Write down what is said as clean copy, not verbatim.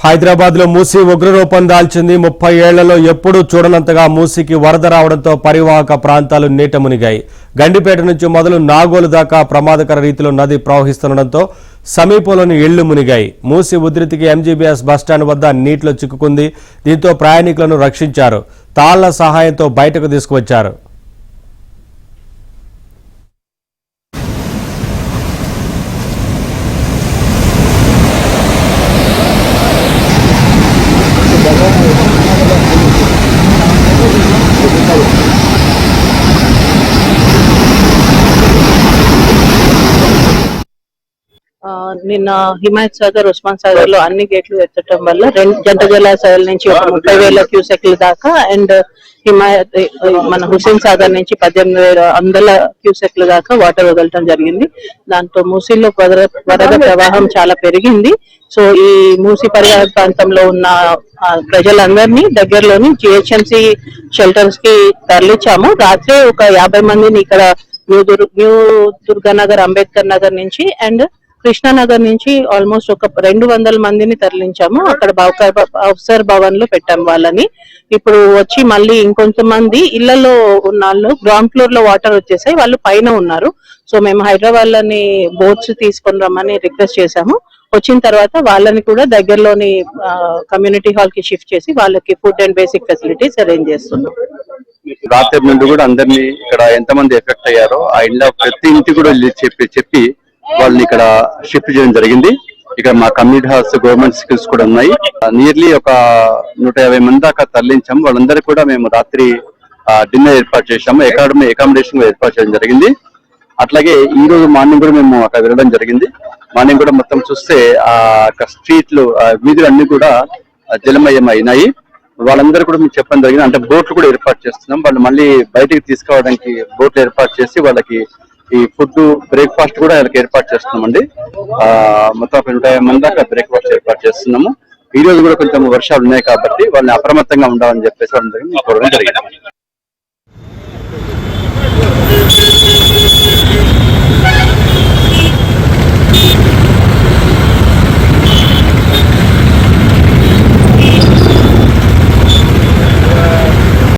హైదరాబాద్ లో మూసీ ఉగ్రరూపం దాల్చింది. 30 ఏళ్లలో ఎప్పుడూ చూడనంతగా మూసీకి వరద రావడంతో పరివాహక ప్రాంతాలు నీట మునిగాయి. గండిపేట నుంచి మొదలు నాగోలు దాకా ప్రమాదకర రీతిలో నది ప్రవహిస్తుండటంతో సమీపంలోని ఇళ్లు మునిగాయి. మూసీ ఉధృతికి ఎంజీబీఎస్ బస్టాండ్ వద్ద నీటిలో చిక్కుకుంది. దీంతో ప్రయాణికులను రక్షించారు. తాళ్ల సహాయంతో బయటకు తీసుకువచ్చారు. నిన్న హిమాయత్ సాగర్, ఉస్మాన్ సాగర్ లో అన్ని గేట్లు ఎత్తడం వల్ల జంట జలాశయాల నుంచి ఒక 30,000 క్యూసెక్ల దాకా అండ్ హిమాయత్ మన హుస్సేన్ సాగర్ నుంచి 18,100 క్యూసెక్ల దాకా వాటర్ వదలటం జరిగింది. దాంతో మూసీలో వరద ప్రవాహం చాలా పెరిగింది. సో ఈ మూసీ పరివాహక ప్రాంతంలో ఉన్న ప్రజలందరినీ దగ్గరలోని జిహెచ్ఎంసీ షెల్టర్స్ కి తరలించాము. రాత్రి ఒక 50 మందిని ఇక్కడ న్యూ దుర్గానగర్, అంబేద్కర్ నగర్ నుంచి అండ్ కృష్ణానగర్ నుంచి ఆల్మోస్ట్ ఒక 200 మందిని తరలించాము. అక్కడ అఫ్సర్ భవన్ లో పెట్టాము వాళ్ళని. ఇప్పుడు వచ్చి మళ్ళీ ఇంకొంతమంది ఇళ్లలో ఉన్న గ్రౌండ్ ఫ్లోర్ లో వాటర్ వచ్చేసాయి, వాళ్ళు పైన ఉన్నారు. సో మేము హైదరాబాద్ లోని బోట్స్ తీసుకొని రమ్మని రిక్వెస్ట్ చేశాము. వచ్చిన తర్వాత వాళ్ళని కూడా దగ్గరలోని కమ్యూనిటీ హాల్ కి షిఫ్ట్ చేసి వాళ్ళకి food and basic facilities arrange చేస్తున్నాం. రాత్రి నుండి కూడా అందరినీ ఇక్కడ ఎంతమంది ఎఫెక్ట్ అయ్యారో ఆ ఇళ్ళ ప్రతి ఇంటి కూడా చెప్పి వాళ్ళని ఇక్కడ షిఫ్ట్ చేయడం జరిగింది. ఇక్కడ మా కమ్యూనిటీ హాల్స్, గవర్నమెంట్ స్కూల్స్ కూడా ఉన్నాయి. నియర్లీ ఒక 150 మంది దాకా తరలించాము. వాళ్ళందరికీ కూడా మేము రాత్రి డిన్నర్ ఏర్పాటు చేశాము. అకామిడేషన్ ఏర్పాటు చేయడం జరిగింది. అట్లాగే ఈ రోజు మార్నింగ్ కూడా మేము అక్కడ వెళ్ళడం జరిగింది. మార్నింగ్ కూడా మొత్తం చూస్తే ఆ స్ట్రీట్లు, వీధులు అన్ని కూడా జలమయం అయినాయి. వాళ్ళందరూ కూడా మేము చెప్పడం జరిగింది. అంటే బోట్లు కూడా ఏర్పాటు చేస్తున్నాం. వాళ్ళు మళ్ళీ బయటికి తీసుకురావడానికి బోట్లు ఏర్పాటు చేసి వాళ్ళకి ఈ ఫుడ్, బ్రేక్ఫాస్ట్ కూడా వాళ్ళకి ఏర్పాటు చేస్తున్నామండి. మొత్తం 150 మంది దాకా బ్రేక్ఫాస్ట్ ఏర్పాటు చేస్తున్నాము. ఈ రోజు కూడా కొంచెం వర్షాలు ఉన్నాయి కాబట్టి వాళ్ళని అప్రమత్తంగా ఉండాలని చెప్పేసి వాళ్ళని కోరడం జరిగింది.